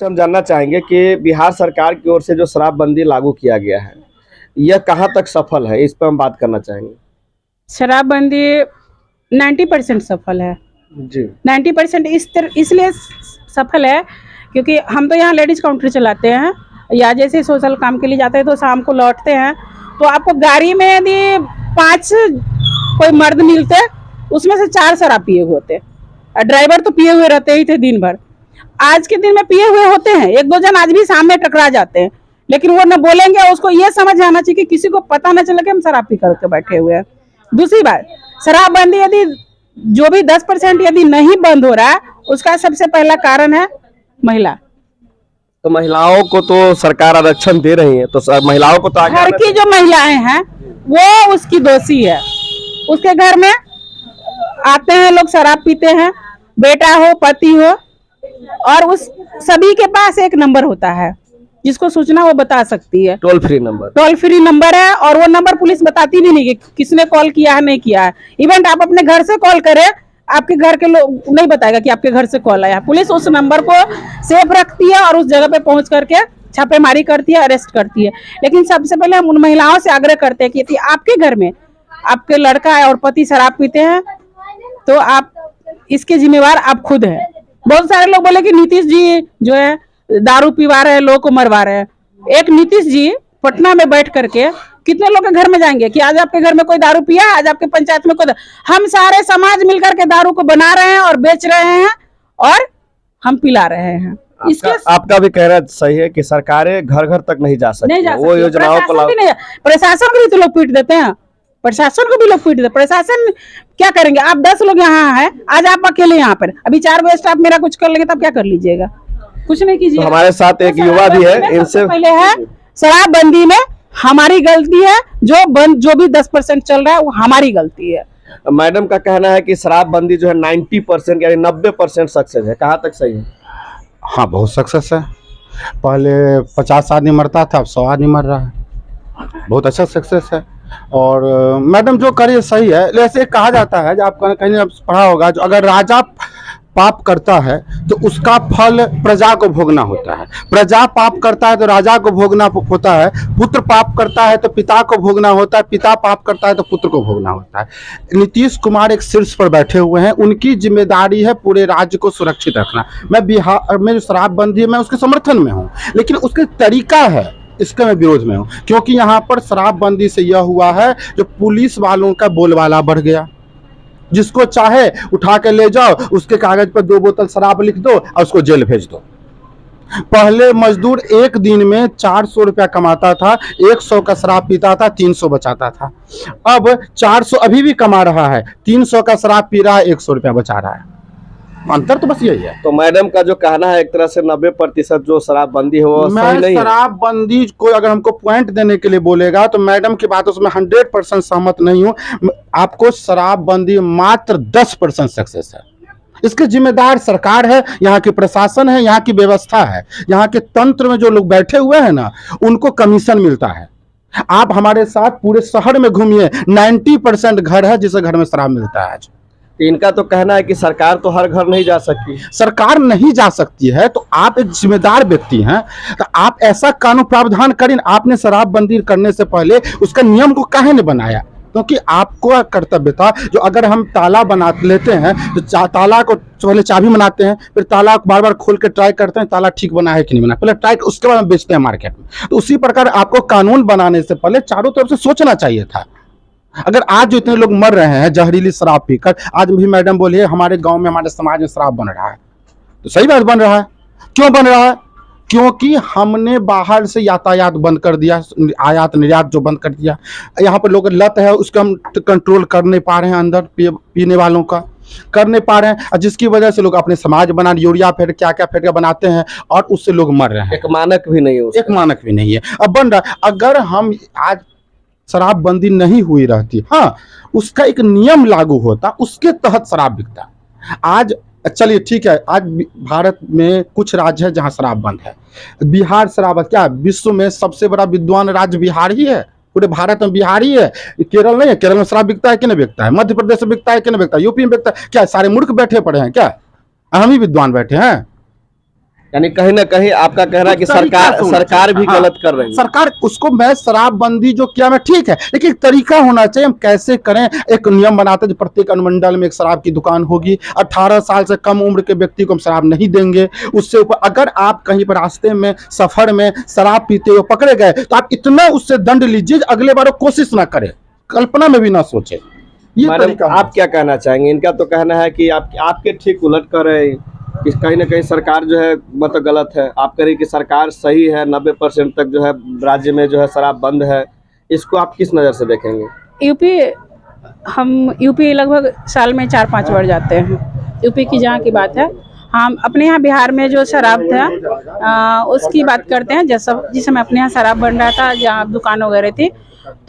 आपसे हम जानना चाहेंगे कि बिहार सरकार की ओर से जो शराबबंदी लागू किया गया है, यह कहाँ तक सफल है? इस पर हम बात करना चाहेंगे। शराबबंदी 90% सफल है। जी। 90% इसलिए सफल है क्योंकि हम तो यहाँ लेडीज काउंटर चलाते हैं या जैसे सोशल काम के लिए जाते हैं तो शाम को लौटते हैं तो आपको गाड़ी में यदि 5 कोई मर्द मिलते उसमें से 4 शराब पिए हुए होते और ड्राइवर तो पिए हुए रहते ही थे दिन भर। आज के दिन में पिए हुए होते हैं, 1-2 जन आज भी सामने टकरा जाते हैं, लेकिन वो न बोलेंगे। उसको ये समझ आना चाहिए कि किसी को पता न चले कि हम शराब पी करके बैठे हुए हैं। दूसरी बात, शराबबंदी यदि जो भी 10% यदि नहीं बंद हो रहा है उसका सबसे पहला कारण है महिला। तो महिलाओं को तो सरकार आरक्षण दे रही है, तो महिलाओं को तो आगे घर की जो महिलाएं हैं वो उसकी दोषी है। उसके घर में आते हैं लोग, शराब पीते हैं, बेटा हो पति हो, और उस सभी के पास एक नंबर होता है जिसको सूचना वो बता सकती है। टोल फ्री नंबर है, और वो नंबर पुलिस बताती भी नहीं कि किसने कॉल किया है नहीं किया है। इवेंट आप अपने घर से कॉल करें, आपके घर के लोग नहीं बताएगा कि आपके घर से कॉल आया। पुलिस उस नंबर को सेफ रखती है और उस जगह पे पहुंच करके छापेमारी करती है, अरेस्ट करती है। लेकिन सबसे पहले हम उन महिलाओं से आग्रह करते हैं कि यदि आपके घर में आपके लड़का और पति शराब पीते हैं तो आप इसके जिम्मेवार आप खुद हैं। बहुत सारे लोग बोले कि नीतीश जी जो है दारू पिवा रहे हैं, लोगों को मरवा रहे हैं। एक नीतीश जी पटना में बैठ करके कितने लोग के घर में जाएंगे कि आज आपके घर में कोई दारू पिया, आज आपके पंचायत में कोई। हम सारे समाज मिलकर के दारू को बना रहे हैं और बेच रहे हैं और हम पिला रहे हैं। आपका भी कहना सही है कि सरकारें घर घर तक नहीं जा सकती, वो योजनाओं को प्रशासन को भी तो लोग पीट देते हैं, प्रशासन को भी लोग पीट देते। प्रशासन क्या करेंगे? आप 10 लोग यहाँ हैं, आज आप अकेले यहाँ पर, अभी 4 गो स्टाफ मेरा कुछ कर लेंगे तब क्या कर लीजिएगा? कुछ नहीं कीजिए। तो हमारे साथ एक युवा भी है, इनसे पहले है शराबबंदी में हमारी गलती है, जो भी 10% चल रहा है वो हमारी गलती है। मैडम का कहना है कि शराबबंदी जो है 90% यानी 90% सक्सेस है, कहाँ तक सही है? हाँ, बहुत सक्सेस है। पहले 50 आदमी मरता था, अब 100 आदमी मर रहा है। बहुत अच्छा सक्सेस है। और मैडम जो करे सही है। जैसे कहा जाता है, जो आपने कहीं पढ़ा होगा, जो अगर राजा पाप करता है तो उसका फल प्रजा को भोगना होता है, प्रजा पाप करता है तो राजा को भोगना होता है, पुत्र पाप करता है तो पिता को भोगना होता है, पिता पाप करता है तो पुत्र को भोगना होता है। नीतीश कुमार एक शीर्ष पर बैठे हुए हैं, उनकी जिम्मेदारी है पूरे राज्य को सुरक्षित रखना। मैं बिहार में जो शराबबंदी है मैं उसके समर्थन में हूँ, लेकिन उसके तरीका है इसका मैं विरोध में हूँ। क्योंकि यहाँ पर शराबबंदी से यह हुआ है जो पुलिस वालों का बोलबाला बढ़ गया। जिसको चाहे उठा के ले जाओ, उसके कागज पर 2 बोतल शराब लिख दो और उसको जेल भेज दो। पहले मजदूर एक दिन में 400 रुपया कमाता था, 100 का शराब पीता था, 300 बचाता था। अब 400 अभी भी कमा रहा है, 300 का शराब पी रहा है, 100 रुपया बचा रहा है। अंतर तो बस यही है। तो मैडम का जो कहना है एक तरह से 90% जो शराबबंदी है वो सही नहीं है। शराबबंदी को अगर हमको पॉइंट देने के लिए बोलेगा तो मैडम की बात उसमें 100% सहमत नहीं हूँ। आपको शराबबंदी मात्र 10% सक्सेस है। इसके जिम्मेदार सरकार है, यहाँ की प्रशासन है, यहाँ की व्यवस्था है, यहाँ के तंत्र में जो लोग बैठे हुए हैं ना, उनको कमीशन मिलता है। आप हमारे साथ पूरे शहर में घूमिए, 90% घर है जिसे घर में शराब मिलता है आज। इनका तो कहना है कि सरकार तो हर घर नहीं जा सकती। सरकार नहीं जा सकती है तो आप एक जिम्मेदार व्यक्ति हैं, तो आप ऐसा कानून प्रावधान करें। आपने शराबबंदी करने से पहले उसका नियम को काहे नहीं बनाया? क्योंकि आपको कर्तव्य था, जो अगर हम ताला बना लेते हैं तो ताला को पहले चाबी बनाते हैं, फिर ताला को बार बार खोल के ट्राई करते हैं ताला ठीक बना है कि नहीं बना, पहले ट्राई उसके बाद हम बेचते हैं मार्केट में। तो उसी प्रकार आपको कानून बनाने से पहले चारों तरफ से सोचना चाहिए था। अगर आज जो इतने लोग मर रहे हैं जहरीली शराब पीकर, आज भी मैडम बोली हमारे गांव में हमारे समाज में शराब बन रहा है, तो सही बात बन रहा है। क्यों बन रहा है? क्योंकि हमने बाहर से यातायात बंद कर दिया, आयात निर्यात जो बंद कर दिया। यहाँ पर लोग लत है उसको हम कंट्रोल कर नहीं पा रहे हैं, अंदर पीने वालों का कर नहीं पा रहे हैं, और जिसकी वजह से लोग अपने समाज बना यूरिया फेंक क्या क्या फेंक बनाते हैं और उससे लोग मर रहे हैं। एक मानक भी नहीं है, एक मानक भी नहीं है, अब बन रहा। अगर हम आज शराबबंदी नहीं हुई रहती, हाँ उसका एक नियम लागू होता, उसके तहत शराब बिकता। आज चलिए ठीक है, आज भारत में कुछ राज्य है जहां शराब बंद है। बिहार शराब क्या विश्व में सबसे बड़ा विद्वान राज्य बिहार ही है, पूरे भारत में बिहार ही है। केरल नहीं है? केरल में शराब बिकता है कि नहीं बिकता है? मध्य प्रदेश में बिकता है कि नहीं बिकता है? यूपी में बिकता है? क्या सारे मूर्ख बैठे पड़े हैं क्या? हम ही विद्वान बैठे हैं? यानी कहीं ना कहीं आपका कहना है कि सरकार भी गलत कर रही है। सरकार उसको, मैं शराबबंदी जो किया मैं ठीक है, लेकिन एक तरीका होना चाहिए, हम कैसे करें। एक नियम बनाते हैं प्रत्येक अनुमंडल में एक शराब की दुकान होगी, 18 साल से कम उम्र के व्यक्ति को हम शराब नहीं देंगे। उससे ऊपर अगर आप कहीं पर रास्ते में सफर में शराब पीते हुए पकड़े गए तो आप इतना उससे दंड लीजिए, अगले बार कोशिश ना करें, कल्पना में भी ना सोचे। ये मैडम आप क्या कहना चाहेंगे? इनका तो कहना है कि आपके ठीक उलट कर रहे हैं कि कहीं ना कहीं सरकार जो है मतलब गलत है, आप कह रही कि सरकार सही है, 90% तक जो है राज्य में जो है शराब बंद है। इसको आप किस नज़र से देखेंगे? हम यूपी लगभग साल में 4-5 बार जाते हैं। यूपी की जहाँ की बात है, हम अपने यहाँ बिहार में जो शराब था उसकी बात करते हैं। जैसा जिस समय अपने यहाँ शराब बन रहा था, जहाँ दुकान वगैरह थी,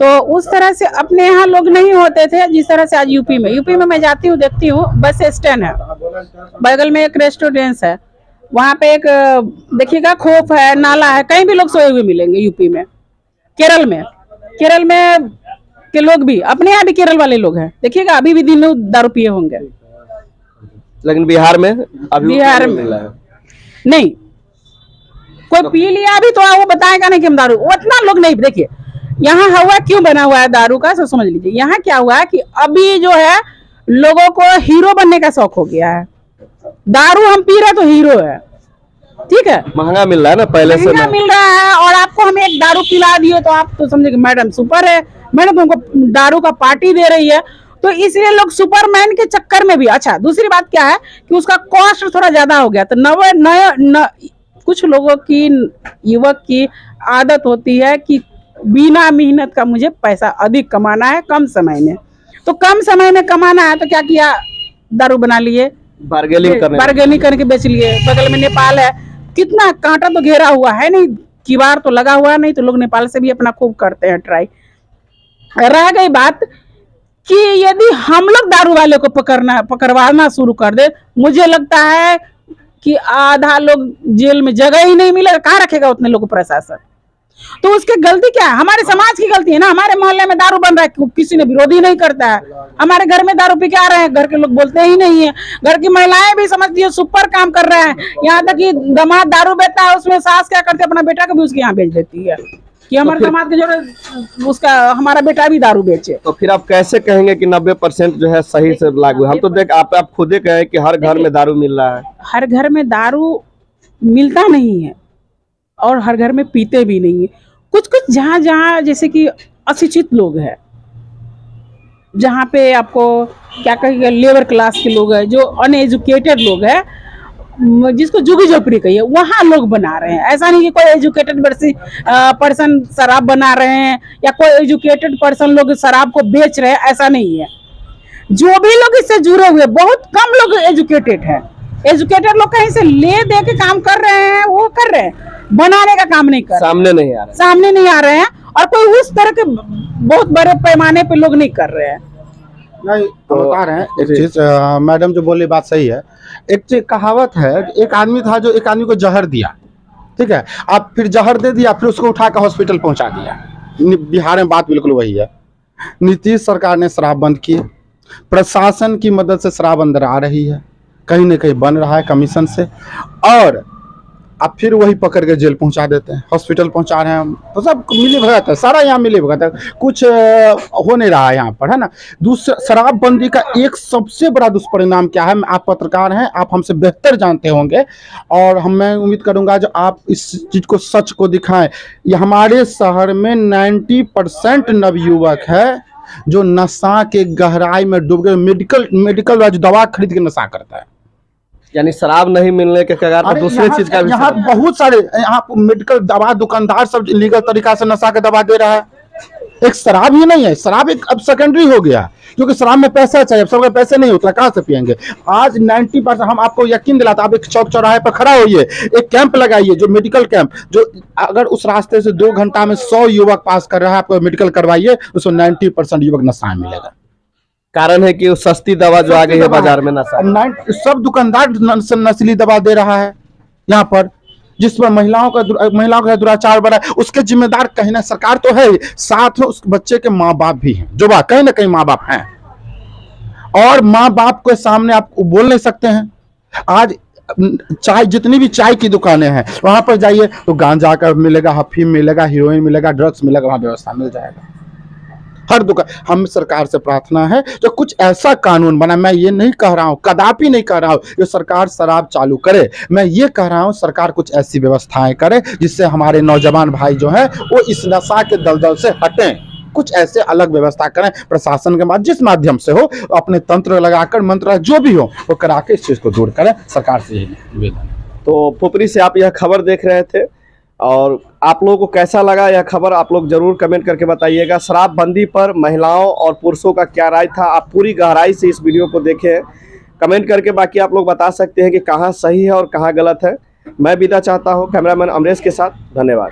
तो उस तरह से अपने यहाँ लोग नहीं होते थे जिस तरह से आज यूपी में मैं जाती हूँ, देखती हूँ, बस स्टैंड है, बगल में एक रेस्टोरेंट है, वहाँ पे एक देखिएगा खोप है, नाला है, कहीं भी लोग सोए हुए मिलेंगे यूपी में। केरल में के लोग भी, अपने यहाँ भी केरल वाले लोग हैं, देखिएगा अभी भी दिन में दारू पिए होंगे। लेकिन बिहार में अभी बिहार में नहीं, कोई पी लिया अभी तो वो बताएगा नहीं कि हम दारू, उतना लोग नहीं। देखिए यहाँ हुआ क्यों बना हुआ है दारू का, सब समझ लीजिए। यहाँ क्या हुआ है कि अभी जो है लोगों को हीरो बनने का शौक हो गया है। दारू हम पी रहे तो हीरो है, ठीक है, महंगा मिल रहा है ना, पहले से महंगा मिल रहा है, और आपको हम एक दारू पिला दिए तो आप तो समझे कि मैडम सुपर है, मैडम तुमको दारू का पार्टी दे रही है। तो इसलिए लोग सुपरमैन के चक्कर में भी। अच्छा, दूसरी बात क्या है कि उसका कॉस्ट थोड़ा ज्यादा हो गया, तो कुछ लोगों की, युवक की आदत होती है कि बिना मेहनत का मुझे पैसा अधिक कमाना है कम समय में, तो कम समय में कमाना है तो क्या किया, दारू बना लिए, बार्गेनिंग करके बेच लिए। बगल में नेपाल है, कितना कांटा तो घेरा हुआ है, नहीं किवाड़ तो लगा हुआ नहीं, तो लोग नेपाल से भी अपना खूब करते हैं ट्राई। रह गई बात कि यदि हम लोग दारू वाले को पकड़वाना शुरू कर दे, मुझे लगता है कि आधा लोग जेल में जगह ही नहीं मिलेगा, कहाँ रखेगा उतने लोग प्रशासन। तो उसकी गलती क्या है? हमारे समाज की गलती है ना। हमारे मोहल्ले में दारू बन रहा है, किसी ने विरोध ही नहीं करता है। हमारे घर में दारू पी के आ रहे हैं, घर के लोग बोलते ही नहीं है। घर की महिलाएं भी समझती है सुपर काम कर रहे हैं, यहाँ तक कि दामाद दारू बेचता है, उसमें सास क्या करती है, अपना बेटा को भी उसके यहाँ भेज देती है कि हमारे दामाद के जो उसका हमारा बेटा भी दारू बेचे। तो फिर आप कैसे कहेंगे कि 90% जो है सही से लागू? हम तो देख आप खुद कहे कि हर घर में दारू मिल रहा है। हर घर में दारू मिलता नहीं है और हर घर में पीते भी नहीं है। कुछ कुछ जहाँ जहाँ जैसे कि अशिक्षित लोग हैं, जहाँ पे आपको क्या कहेंगे, लेबर क्लास के लोग हैं, जो अनएजुकेटेड लोग हैं, जिसको झुग्गी झोपड़ी कहिए, वहाँ लोग बना रहे हैं। ऐसा नहीं कि कोई एजुकेटेड पर्सन शराब बना रहे हैं या कोई एजुकेटेड पर्सन लोग शराब को बेच रहे हैं, ऐसा नहीं है। जो भी लोग इससे जुड़े हुए, बहुत कम लोग एजुकेटेड हैं। एजुकेटेड लोग कहीं से ले दे के काम कर रहे हैं, वो कर रहे हैं, बनाने का काम नहीं कर रहे, सामने नहीं आ रहे हैं, और कोई उस तरह के बहुत बड़े पैमाने पे लोग नहीं कर रहे हैं। नहीं तो बता रहे हैं एक चीज, मैडम जो बोली बात सही है। एक चीज कहावत है, एक आदमी था जो एक आदमी को जहर दिया, ठीक है, आप फिर जहर दे दिया, फिर उसको उठा कर हॉस्पिटल पहुंचा दिया। बिहार में बात बिल्कुल वही है। नीतीश सरकार ने शराब बंद की, प्रशासन की मदद से शराब अंदर आ रही है, कहीं न कहीं बन रहा है कमीशन से, और अब फिर वही पकड़ के जेल पहुंचा देते हैं, हॉस्पिटल पहुंचा रहे हैं। तो सब मिली भगत है, सारा यहाँ मिली भगत है, कुछ हो नहीं रहा है यहाँ पर, है ना। दूसरा, शराबबंदी का एक सबसे बड़ा दुष्परिणाम क्या है, आप पत्रकार हैं, आप हमसे बेहतर जानते होंगे, और मैं उम्मीद करूंगा जो आप इस चीज़ को, सच को दिखाएं। ये हमारे शहर में 90% नवयुवक है जो नशा के गहराई में डूब गए, मेडिकल दवा खरीद के नशा करता है। यानी शराब नहीं मिलने के कगार पर दूसरे चीज का भी, यहाँ बहुत सारे, यहाँ मेडिकल दवा दुकानदार सब इलीगल तरीका से नशा के दवा दे रहा है। एक शराब ही नहीं है, शराब एक अब सेकेंडरी हो गया, क्योंकि शराब में पैसा चाहिए, अब सबके पैसे नहीं होता, कहाँ से पियेंगे। आज 90%, हम आपको यकीन दिलाते, आप एक चौक चौराहे पर खड़ा होइए, एक कैंप लगाइए, जो मेडिकल कैंप, जो अगर उस रास्ते से 2 घंटा में 100 युवक पास कर रहा है, आपको मेडिकल करवाइए, उसको 90% युवक नशा में मिलेगा। कारण है कि वो सस्ती दवा जो आ गई है बाजार में, नशा, सब दुकानदार नस्ली दवा दे रहा है यहाँ पर, जिस पर महिलाओं का दुराचार बढ़ा है। उसके जिम्मेदार कहीं ना सरकार तो है, साथ में उस बच्चे के माँ बाप भी हैं, जो कहीं ना कहीं माँ बाप हैं, और माँ बाप के सामने आप बोल नहीं सकते हैं। आज चाय, जितनी भी चाय की दुकानें हैं वहाँ पर जाइए तो गांजा का मिलेगा, हफीम मिलेगा, हीरोइन मिलेगा, ड्रग्स मिलेगा, वहाँ व्यवस्था मिल जाएगा हर दुकान। हम सरकार से प्रार्थना है जो कुछ ऐसा कानून बना, मैं ये नहीं कह रहा हूँ, कदापि नहीं कह रहा हूँ जो सरकार शराब चालू करे, मैं ये कह रहा हूँ सरकार कुछ ऐसी व्यवस्थाएं करे जिससे हमारे नौजवान भाई जो हैं वो इस नशा के दलदल से हटें। कुछ ऐसे अलग व्यवस्था करें प्रशासन के जिस माध्यम से हो, अपने तंत्र लगाकर, मंत्र जो भी हो वो करा के इस चीज़ को दूर करें। सरकार से यही निवेदन है। तो पुपरी से आप यह खबर देख रहे थे, और आप लोगों को कैसा लगा यह खबर आप लोग जरूर कमेंट करके बताइएगा। शराबबंदी पर महिलाओं और पुरुषों का क्या राय था, आप पूरी गहराई से इस वीडियो को देखें, कमेंट करके बाकी आप लोग बता सकते हैं कि कहाँ सही है और कहाँ गलत है। मैं विदा चाहता हूँ कैमरामैन अमरेश के साथ। धन्यवाद।